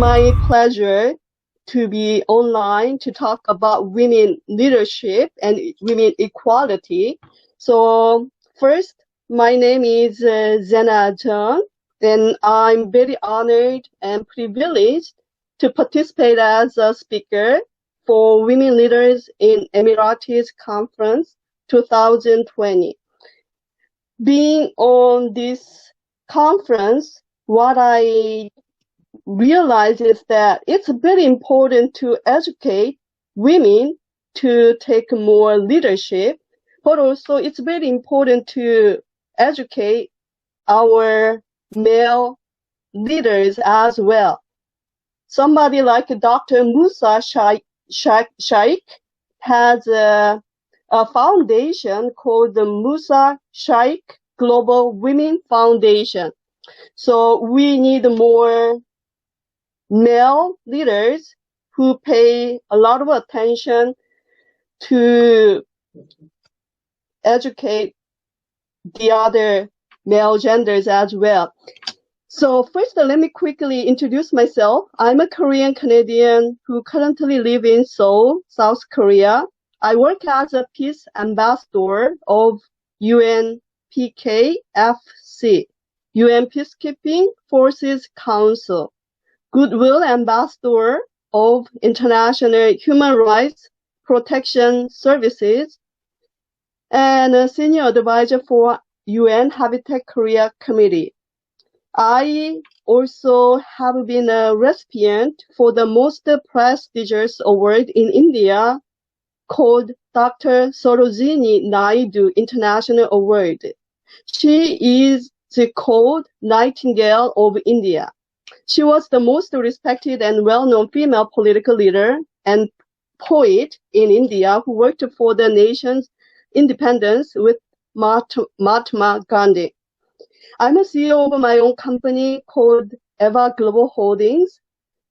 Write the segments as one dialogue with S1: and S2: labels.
S1: my pleasure to be online to talk about women leadership and women equality. So first, my name is Zena Chung, and I'm very honored and privileged to participate as a speaker for Women Leaders in Emirates Conference 2020. Being on this conference, what I realize is that it's very important to educate women to take more leadership, but also it's very important to educate our male leaders as well. Somebody like Dr. Musa Shaikh has a foundation called the Musa Shaikh Global Women Foundation. So we need more male leaders who pay a lot of attention to educate the other male genders as well. So first, let me quickly introduce myself. I'm a Korean Canadian who currently live in Seoul, South Korea. I work as a peace ambassador of UNPKFC, UN Peacekeeping Forces Council, Goodwill Ambassador of International Human Rights Protection Services, and a Senior Advisor for UN Habitat Korea Committee. I also have been a recipient for the most prestigious award in India called Dr. Sarojini Naidu International Award. She is called Nightingale of India. She was the most respected and well-known female political leader and poet in India who worked for the nation's independence with Mahatma Gandhi. I'm a CEO of my own company called EVA Global Holdings.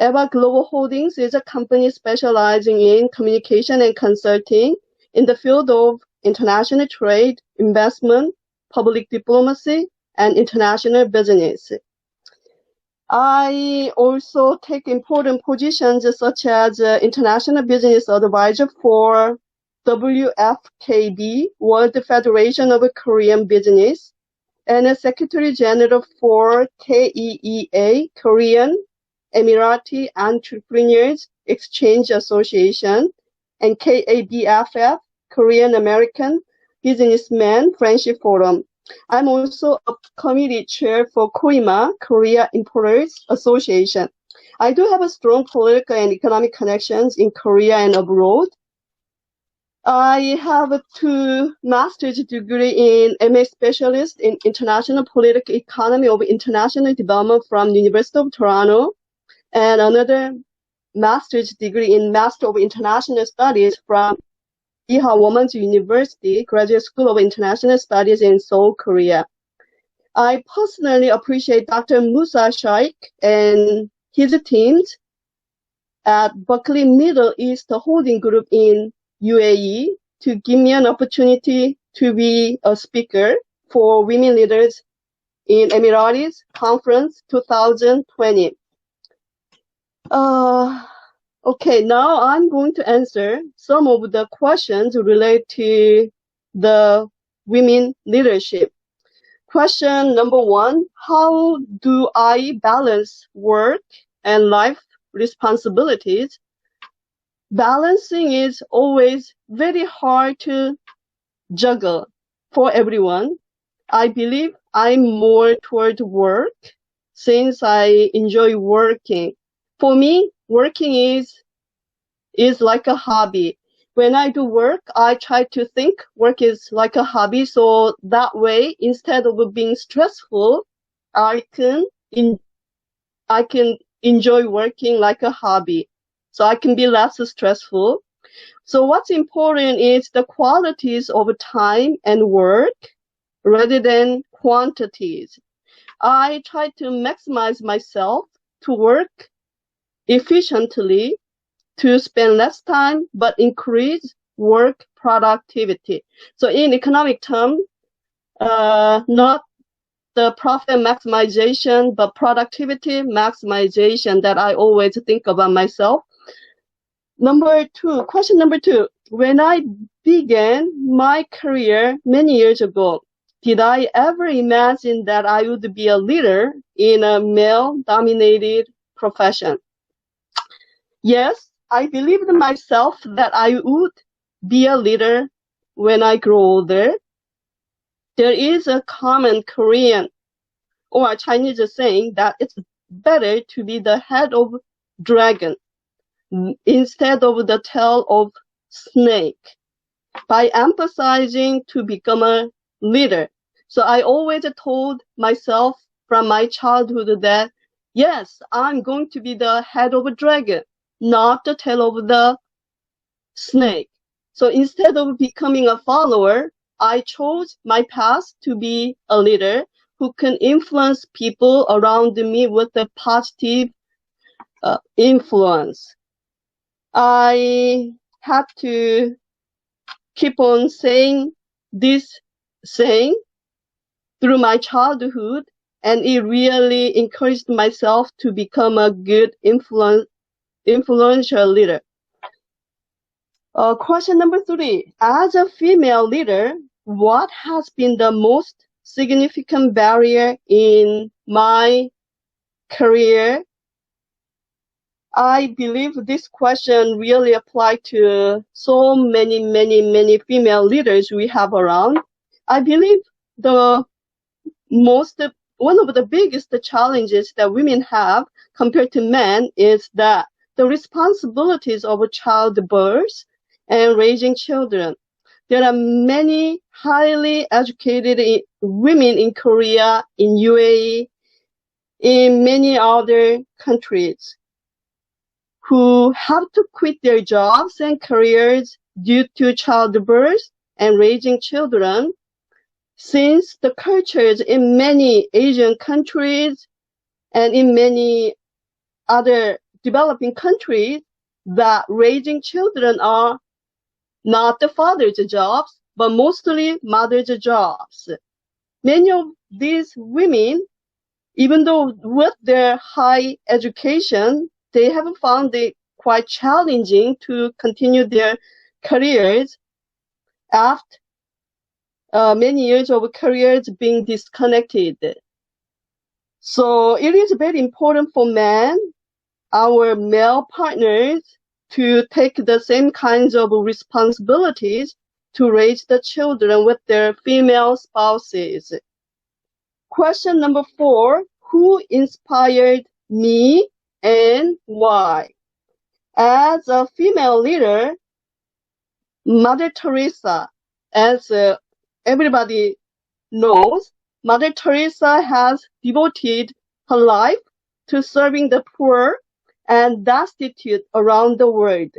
S1: EVA Global Holdings is a company specializing in communication and consulting in the field of international trade, investment, public diplomacy, and international business. I also take important positions such as International Business Advisor for WFKB, World Federation of Korean Business, and a Secretary General for KEEA, Korean Emirati Entrepreneurs Exchange Association, and KABFF, Korean American Businessmen Friendship Forum. I'm also a committee chair for KOIMA, Korea Importers Association. I do have a strong political and economic connections in Korea and abroad. I have 2 master's degree in MA Specialist in International Political Economy of International Development from the University of Toronto, and another master's degree in Master of International Studies from Iha Women's University, Graduate School of International Studies in Seoul, Korea. I personally appreciate Dr. Musa Shaikh and his teams at Berkeley Middle East Holding Group in UAE to give me an opportunity to be a speaker for Women Leaders in Emirates Conference 2020. Okay, now I'm going to answer some of the questions related to the women leadership. Question number 1, how do I balance work and life responsibilities? Balancing is always very hard to juggle for everyone. I believe I'm more toward work since I enjoy working. For me, working is like a hobby. When I do work, I try to think work is like a hobby, so that way, instead of being stressful, I can enjoy working like a hobby, so I can be less stressful. So what's important is the qualities of time and work rather than quantities. I try to maximize myself to work efficiently, to spend less time, but increase work productivity. So in economic terms, not the profit maximization, but productivity maximization that I always think about myself. Question number two. When I began my career many years ago, did I ever imagine that I would be a leader in a male-dominated profession? Yes, I believed myself that I would be a leader when I grow older. There is a common Korean or Chinese saying that it's better to be the head of dragon instead of the tail of snake, by emphasizing to become a leader. So I always told myself from my childhood that, yes, I'm going to be the head of a dragon, not the tail of the snake. So instead of becoming a follower, I chose my path to be a leader who can influence people around me with a positive influence. I had to keep on saying this saying through my childhood, and it really encouraged myself to become a good influential leader. Question number three. As a female leader, what has been the most significant barrier in my career? I believe this question really applies to so many female leaders we have around. I believe one of the biggest challenges that women have compared to men is that the responsibilities of childbirth and raising children. There are many highly educated women in Korea, in UAE, in many other countries, who have to quit their jobs and careers due to childbirth and raising children, since the cultures in many Asian countries and in many other developing countries that raising children are not the father's jobs, but mostly mother's jobs. Many of these women, even though with their high education, they have found it quite challenging to continue their careers after many years of careers being disconnected. So it is very important for men, our male partners, to take the same kinds of responsibilities to raise the children with their female spouses. Question number four, who inspired me and why? As a female leader, Mother Teresa, as everybody knows, Mother Teresa has devoted her life to serving the poor and destitute around the world.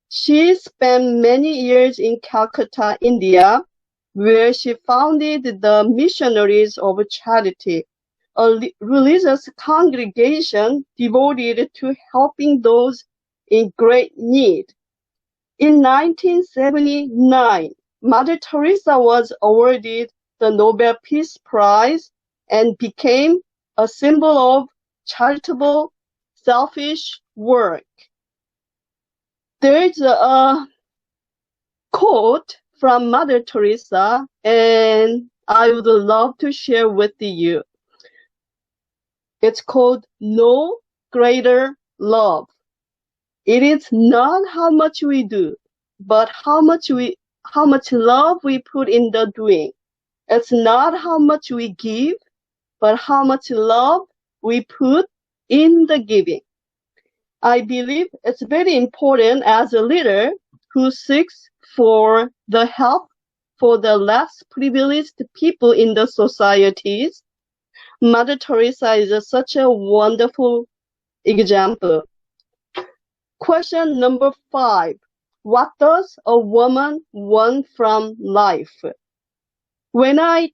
S1: She spent many years in Calcutta, India, where she founded the Missionaries of Charity, a religious congregation devoted to helping those in great need. In 1979, Mother Teresa was awarded the Nobel Peace Prize and became a symbol of charitable, selfish work. There's a quote from Mother Teresa, and I would love to share with you. It's called "No Greater Love." It is not how much we do, but how much love we put in the doing. It's not how much we give, but how much love we put in the giving. I believe it's very important as a leader who seeks for the help for the less privileged people in the societies. Mother Teresa is such a wonderful example. Question number 5. What does a woman want from life? When I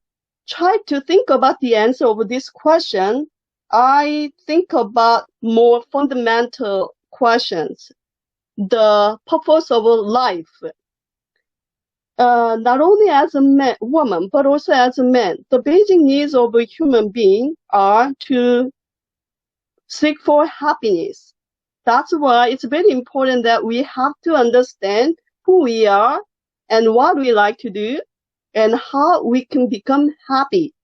S1: try to think about the answer of this question, I think about more fundamental questions. The purpose of life. not only as a man, woman, but also as a man. The basic needs of a human being are to seek for happiness. That's why it's very important that we have to understand who we are and what we like to do and how we can become happy.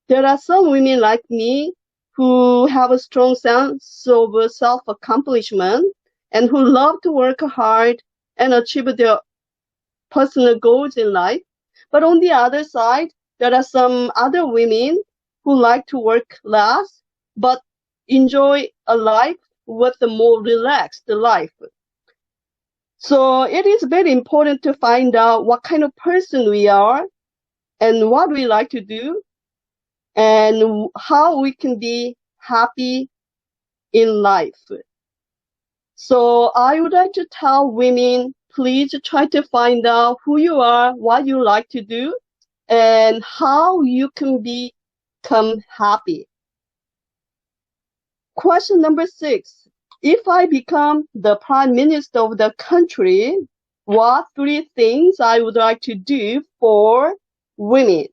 S1: There are some women like me who have a strong sense of self-accomplishment and who love to work hard and achieve their personal goals in life. But on the other side, there are some other women who like to work less but enjoy a life with a more relaxed life. So it is very important to find out what kind of person we are and what we like to do and how we can be happy in life. So I would like to tell women, please try to find out who you are, what you like to do, and how you can become happy. Question number 6. If I become the prime minister of the country, what 3 things I would like to do for women?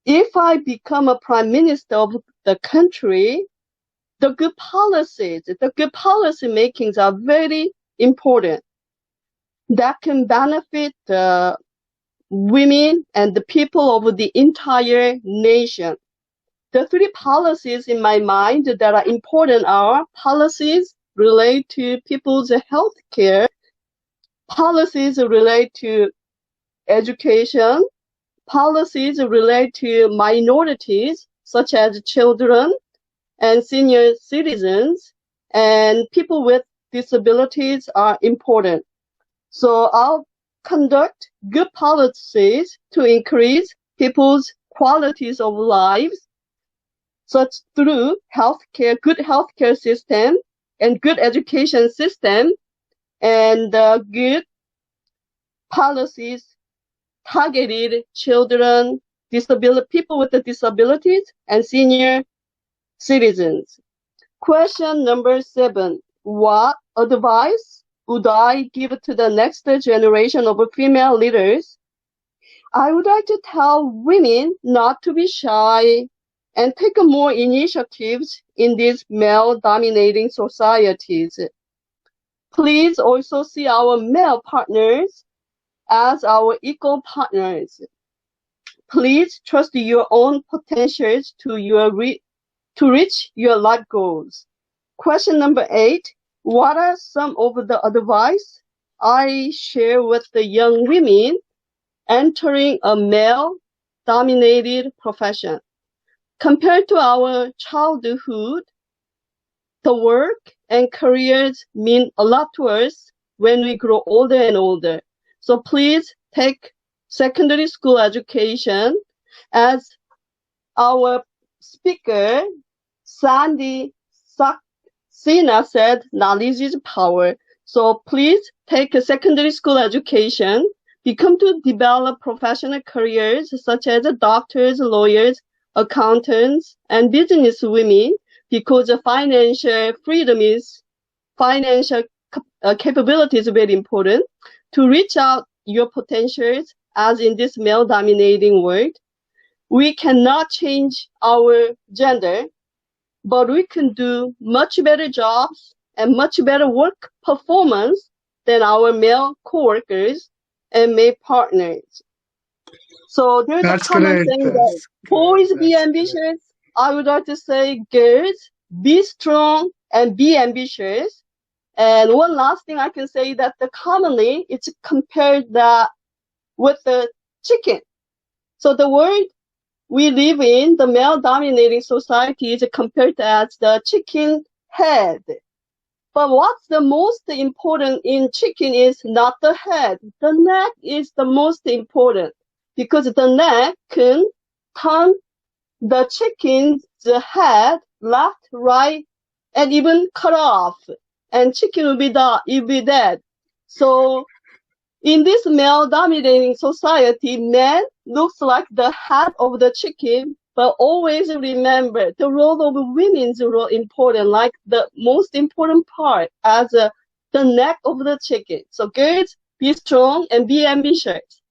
S1: If I become a prime minister of the country, the good policy makings are very important. That can benefit the women and the people of the entire nation. The 3 policies in my mind that are important are policies related to people's health care, policies related to education, policies related to minorities such as children and senior citizens, and people with disabilities are important. So I'll conduct good policies to increase people's qualities of lives, such through healthcare, good healthcare system, and good education system, and good policies targeted children, people with disabilities, and senior citizens. Question number 7. What advice would I give to the next generation of female leaders? I would like to tell women not to be shy and take more initiatives in these male-dominating societies. Please also see our male partners as our equal partners. Please trust your own potentials to reach your life goals. Question number 8. What are some of the advice I share with the young women entering a male-dominated profession? Compared to our childhood, the work and careers mean a lot to us when we grow older and older. So please take secondary school education. As our speaker, Sandy Zena said, knowledge is power. So please take a secondary school education, become to develop professional careers such as doctors, lawyers, accountants, and business women, because financial freedom is financial capability is very important to reach out your potentials as in this male-dominating world. We cannot change our gender, but we can do much better jobs and much better work performance than our male co-workers and male partners. So there's a common saying that boys be ambitious. I would like to say girls be strong and be ambitious. And one last thing I can say that commonly it's compared that with the chicken. So the world we live in, the male-dominating society, is compared as the chicken head. But what's the most important in chicken is not the head. The neck is the most important because the neck can turn the chicken's head left, right, and even cut off. And chicken will be dead. So in this male-dominating society, man looks like the head of the chicken, but always remember the role of women's role important, like the most important part as the neck of the chicken. So girls, Be strong and be ambitious.